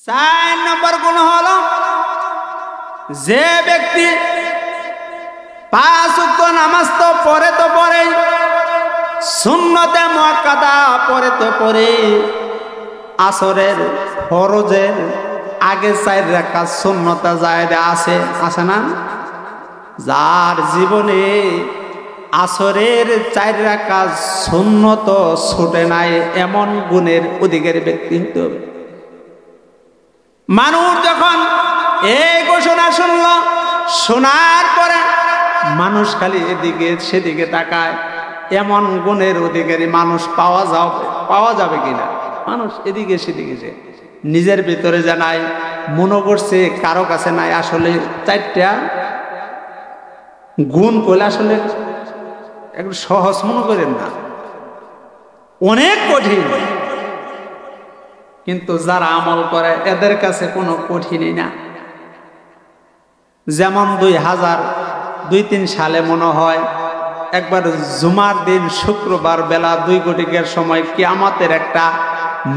4 নম্বর গুণ হলো যে ব্যক্তি 5 ওয়াক্ত নামাজ তো পড়ে সুন্নতে মুআক্কাদা পড়ে আসরের ফরজের আগে 4 রাকাত সুন্নতে জায়েদা আছে না? যার জীবনে আসরের 4 রাকাত সুন্নত ছুটে নাই এমন গুণের অধিকারী ব্যক্তি হতে হবে। মানুষ যখন এই ঘোষণা শুনল, শোনার পরে মানুষ খালি এদিকে সেদিকে তাকায়, এমন গুণের অধিকারী মানুষ পাওয়া যাবে কিনা? মানুষ এদিকে সেদিকে যে নিজের ভিতরে জানায় মনে করছে কারো কাছে নাই। আসলে 4টা গুণ করলে আসলে একটু সহজ মনে করেন না, অনেক কঠিন, কিন্তু যারা আমল করে এদের কাছে কোনো কঠিনই না। যেমন 2002-3 সালে মনে হয় একবার জুমার দিন শুক্রবার বেলা 2 ঘটিকার সময় কিয়ামতের একটা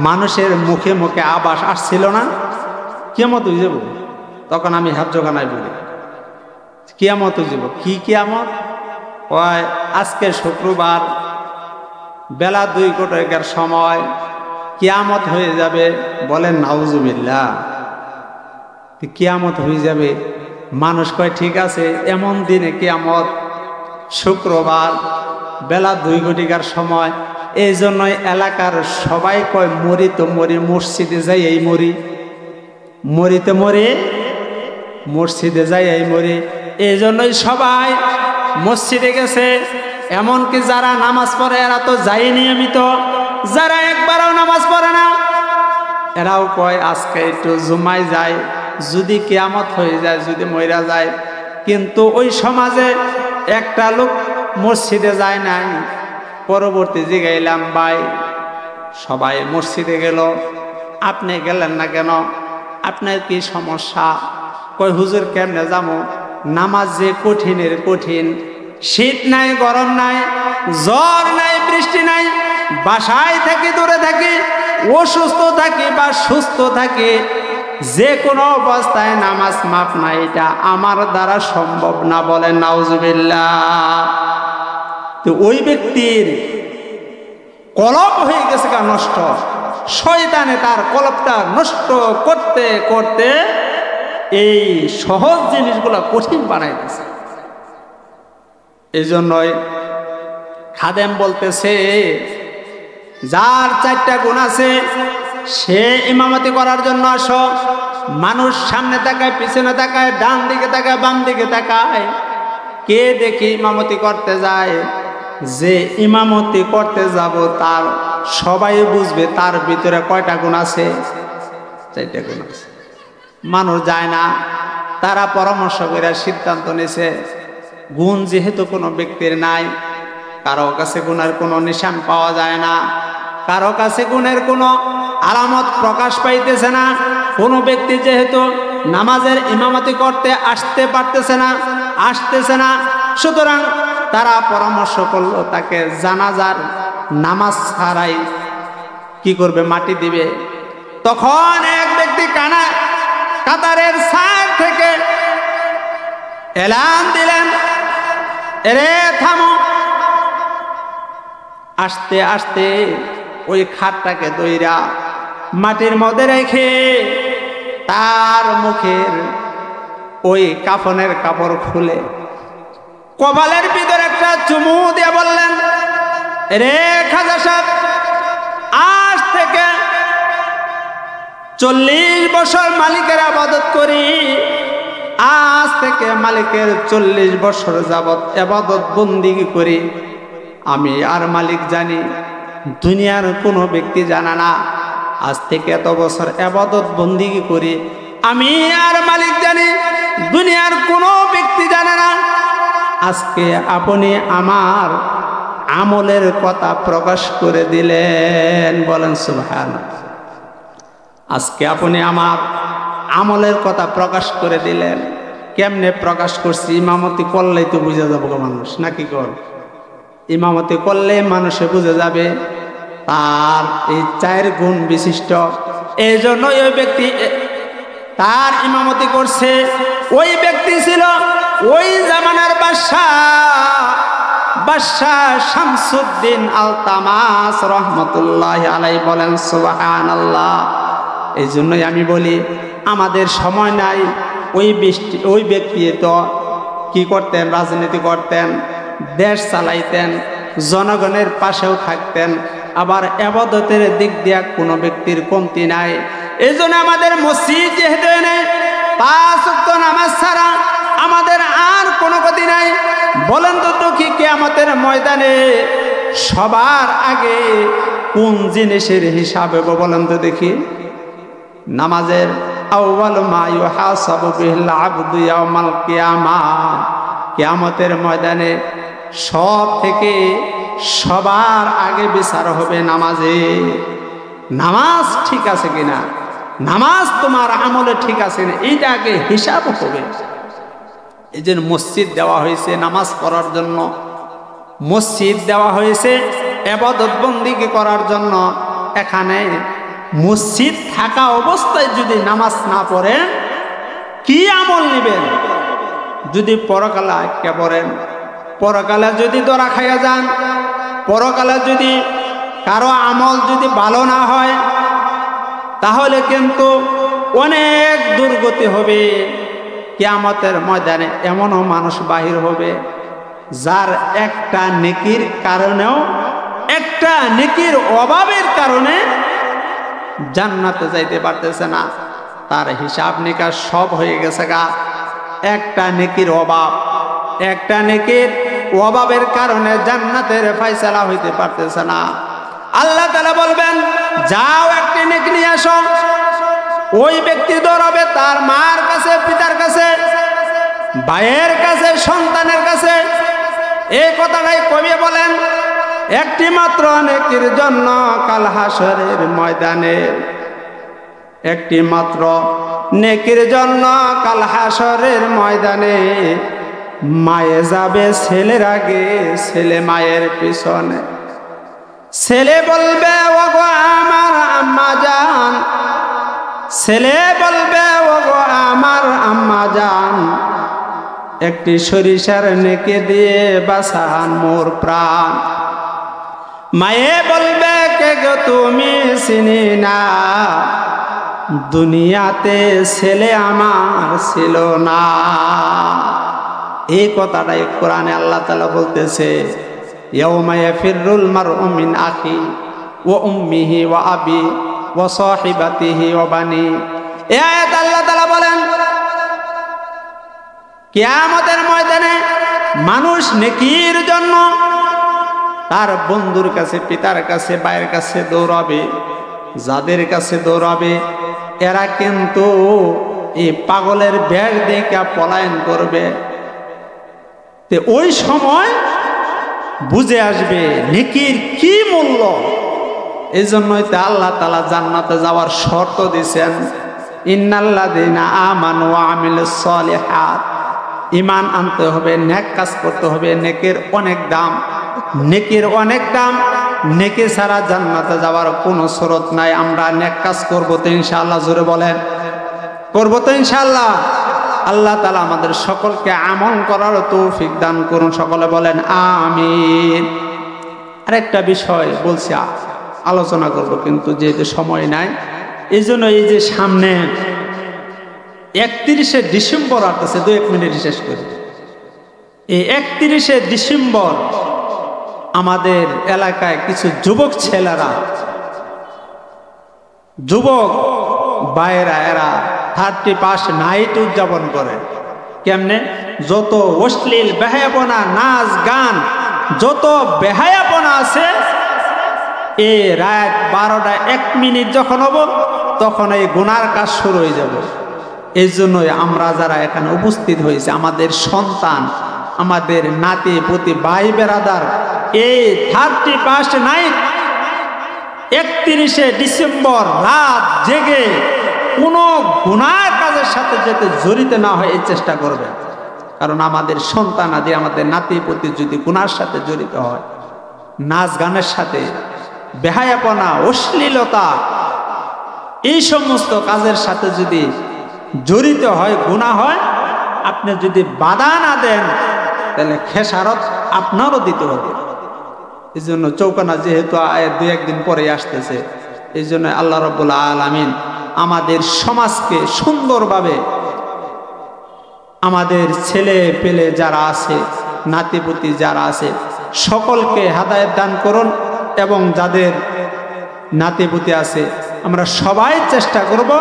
মানুষের মুখে মুখে আভাস আসছিল না, কিয়ামত হয়ে যাব। তখন আমি হাত জোগানায় বলি কিয়ামত হয়ে যাব। কি কিয়ামত? ওই আজকে শুক্রবার বেলা 2 ঘটিকার সময় কিয়ামত হয়ে যাবে। বলেন নাউজুবিল্লাহ, কিয়ামত হয়ে যাবে। মানুষ কয় ঠিক আছে, এমন দিনে কিয়ামত শুক্রবার বেলা 2 ঘটিকার সময়। এই জন্যই এলাকার সবাই কয় মরি তো মরি, মসজিদে যাই এই মরি, মরিতে মরি মসজিদে যাই এই মরি। এই জন্যই সবাই মসজিদে গেছে। এমনকি যারা নামাজ পড়ে এরা তো যাই নিয়মিত, যারা একবারও নামাজ পড়ে না এরাও কয় আজকে একটু জুমায় যায়, যদি কিয়ামত হয়ে যায়, যদি মইরা যায়। কিন্তু ওই সমাজে একটা লোক মসজিদে যায় নাই। পরবর্তী জিগাইলাম, ভাই সবাই মসজিদে গেল, আপনি গেলেন না কেন? আপনার কি সমস্যা? কই হুজুর কেমনে যাবো, নামাজ যে কঠিনের কঠিন, শীত নাই, গরম নাই, জ্বর নাই, বৃষ্টি নাই, বাসায় থাকি, দূরে থাকি, অসুস্থ থাকি বা সুস্থ থাকি, যে কোনো অবস্থায় নামাজ মাপ না, এটা আমার দ্বারা সম্ভব না। বলেন নাউজুবিল্লাহ। তো ওই ব্যক্তির কলব হয়ে গেছে নষ্ট, শয়তানে তার কলবটা নষ্ট করতে করতে এই সহজ জিনিসগুলো কঠিন বানাই দিয়েছে। এই জন্যই খাদেম বলতেছে যার 4টা গুণ আছে সে ইমামতি করার জন্য আসো। মানুষ সামনে তাকায়, পিছনে তাকায়, ডান দিকে তাকায়, বাম দিকে তাকায়, কে দেখি ইমামতি করতে যায়। যে ইমামতি করতে যাব তার সবাই বুঝবে তার ভিতরে কয়টা গুণ আছে, 4টা গুণ আছে। মানুষ যায় না, তারা পরামর্শ করে সিদ্ধান্ত নিছে গুণ যেহেতু কোনো ব্যক্তির নাই, কারো কাছে গুণের কোনো নিশান পাওয়া যায় না, কারো কাছে গুণের কোনো আলামত প্রকাশ পাইতেছে না, কোনো ব্যক্তি যেহেতু নামাজের ইমামতি করতে আসতেছে না, সুতরাং তারা পরামর্শ করলো তাকে জানাজার নামাজ ছাড়াই কি করবে, মাটি দিবে। তখন এক ব্যক্তি কাতারের সাইড থেকে এলান দিলেন, এরে থামো। আস্তে আস্তে ওই খাটটাকে দইরা মাটির মধ্যে রেখে তার মুখের ওই কাফনের কাপড় খুলে কপালের ভিতরে একটা চুমু দিয়ে বললেন, রে খাজা সাহেব, আজ থেকে 40 বছর মালিকের আবাদত করি, আজ থেকে মালিকের 40 বছর যাবত আবাদত বন্দিগি করি। আমি আর মালিক জানি, দুনিয়ার কোনো ব্যক্তি জানা না। আজ থেকে এত বছর আবাদত বন্দিগি করি, আমি আর মালিক জানি, দুনিয়ার কোনো ব্যক্তি জানে না। আজকে আপনি আমার আমলের কথা প্রকাশ করে দিলেন। বলেন সুবহানাল্লাহ। আজকে আপনি আমার আমলের কথা প্রকাশ করে দিলেন। কেমনে প্রকাশ করছি? ইমামতি করলেই তো বুঝে যাবো মানুষ, নাকি কর? ইমামতি করলে মানুষে বুঝে যাবে তার এই 4 গুণ বিশিষ্ট এই জন্য ওই ব্যক্তি তার ইমামতি করছে। ওই ব্যক্তি ছিল ওই জামানার বাদশাহ শামসুদ্দিন আলতামাস রহমতুল্লাহ আলাইহি। বলেন সুবহানাল্লাহ। এই জন্যই আমি বলি আমাদের সময় নাই। ওই ব্যক্তি তো কি করতেন? রাজনীতি করতেন, দেশ চালাইতেন, জনগণের পাশেও থাকতেন, আবার ইবাদতের দিক দিয়ে কোনো ব্যক্তির কমতি নাই। এই জন্য আমাদের মসজিদ যেহেতু নেই, 5 ওয়াক্ত নামাজ ছাড়া আমাদের আর কোনো গতি নাই। বলেন তো কি কিয়ামতের ময়দানে সবার আগে কোন জিনিসের হিসাব হবে? বলেন তো দেখি। নামাজের আউয়ালু মা ইউহাসাবু বিহিল আবদু ইয়াউমাল কিয়ামা। কিয়ামতের ময়দানে সব থেকে সবার আগে বিচার হবে নামাজে। নামাজ ঠিক আছে কিনা, নামাজ তোমার আমলে ঠিক আছে না, এইটা আগে হিসাব হবে। এই জন্য মসজিদ দেওয়া হয়েছে নামাজ পড়ার জন্য, মসজিদ দেওয়া হয়েছে ইবাদত বন্দেগী করার জন্য। এখানে মসজিদ থাকা অবস্থায় যদি নামাজ না পড়েন কি আমল নেবেন? যদি পরকালে আটকে পড়েন, পরকালে যদি ধরা খাইয়া যান, পরকালে যদি কারো আমল যদি ভালো না হয়, তাহলে কিন্তু অনেক দুর্গতি হবে। কিয়ামতের ময়দানে এমনও মানুষ বাহির হবে যার একটা নেকির কারণেও, একটা নেকির অভাবের কারণে জান্নাতে যাইতে পারতেছে না। তার হিসাব নিকাশ সব হয়ে গেছে গা। একটা নেকির অভাব, একটা নেকির অভাবের কারণে জান্নাতের ফয়সালা হইতে পারতেছে না। আল্লাহ তাআলা বলবেন যাও একটি নেকি নিয়ে আসো। ওই ব্যক্তি দৌড়াবে তার মার কাছে, পিতার কাছে, ভাইয়ের কাছে, সন্তানের কাছে। এই কথাটাই কবি বলেন একটি মাত্র নেকির জন্য কাল হাসরের ময়দানে, একটি মাত্র নেকির জন্য কাল হাসরের ময়দানে মায়ে যাবে ছেলের আগে, ছেলে মায়ের পিছনে। ছেলে বলবে ওগো আমার আম্মা জান, ছেলে বলবে ওগো আমার আম্মা জান, একটি সরিষার নেকি দিয়ে বাঁচান মোর প্রাণ। মায়ে বলবে কে গো তুমি চিনি না, দুনিয়াতে ছেলে আমার ছিল না। এই কথাটাই কোরআনে আল্লাহ তাআলা বলতেছে ইয়াউমা ইয়াফিরুল মারউ মিন আখি ওয়া উম্মিহি ওয়া আবি ওয়া সাহিবাতিহি ওয়া বানি। এই আয়াত আল্লাহ তাআলা বলেন কিয়ামতের ময়দানে মানুষ নেকির জন্য তার বন্ধুর কাছে, পিতার কাছে, ভাইয়ের কাছে দৌড়াবে। যাদের কাছে দৌড়াবে এরা কিন্তু এই পাগলের বেশ দেখে পলায়ন করবে। ওই সময় বুঝে আসবে নেকির কি মূল্য। এই জন্যই তো আল্লাহ তাআলা জান্নাতে যাওয়ার শর্ত দিয়েছেন ইন্নাল্লাযীনা আমানু ওয়া আমিলুস সলিহাত। ঈমান আনতে হবে, নেক কাজ করতে হবে। নেকের অনেক দাম, নেকির অনেক দাম। নেকি ছাড়া জান্নাতে যাওয়ার কোনো শরত নাই। আমরা নেক কাজ করবো তো ইনশাআল্লাহ। জোরে বলেন করবো তো ইনশাআল্লাহ। আল্লাহ তাআলা আমাদের সকলকে আমল করার তৌফিক দান করুন। সকলে বলেন আমিন। আরেকটা বিষয় বলছি, আলোচনা করব কিন্তু যেহেতু সময় নাই, এই জন্য এই যে সামনে 31শে ডিসেম্বর আসতেছে, 2-1 মিনিট শেষ করি। এই 31শে ডিসেম্বর আমাদের এলাকায় কিছু যুবক ছেলেরা, যুবক ভাইয়েরা, এরা 31 নাইট উদযাপন করে। কেমনে? যত অশ্লীল বেহায়াপনা, নাচ গান, যত বেহায়াপনা আছে, এই রাত 12টা 1 মিনিট যখন হবো তখন এই গুনার কাজ শুরু হয়ে যাবে। এই জন্যই আমরা যারা এখানে উপস্থিত হয়েছে, আমাদের সন্তান, আমাদের নাতি পুতি, ভাই বেরাদার, এই 31 নাইট 31শে ডিসেম্বর রাত জেগে কোনো গুনার কাজের সাথে যাতে জড়িত না হয় এই চেষ্টা করবে। কারণ আমাদের সন্তান আদি, আমাদের নাতি পুতি যদি গুনার সাথে জড়িত হয়, নাচ গানের সাথে, বেহায়াপনা, অশ্লীলতা, এই সমস্ত কাজের সাথে যদি জড়িত হয়, গুনাহ হয়, আপনি যদি বাধা না দেন তাহলে খেসারত আপনারও দিতে হবে। এই জন্য চৌকানা যেহেতু দুই একদিন পরে আসতেছে, এই জন্য আল্লাহ রাব্বুল আলামিন আমাদের সমাজকে সুন্দরভাবে, আমাদের ছেলে পেলে যারা আছে, নাতিপুতি যারা আছে, সকলকে হেদায়েত দান করুন। এবং যাদের নাতিপুতি আছে, আমরা সবাই চেষ্টা করব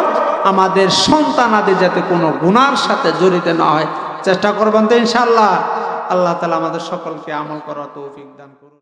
আমাদের সন্তানাদি যাতে কোনো গুনার সাথে জড়িত না হয়, চেষ্টা করবেন তো ইনশাআল্লাহ। আল্লাহ তাআলা আমাদের সকলকে আমল করার তৌফিক দান করুন।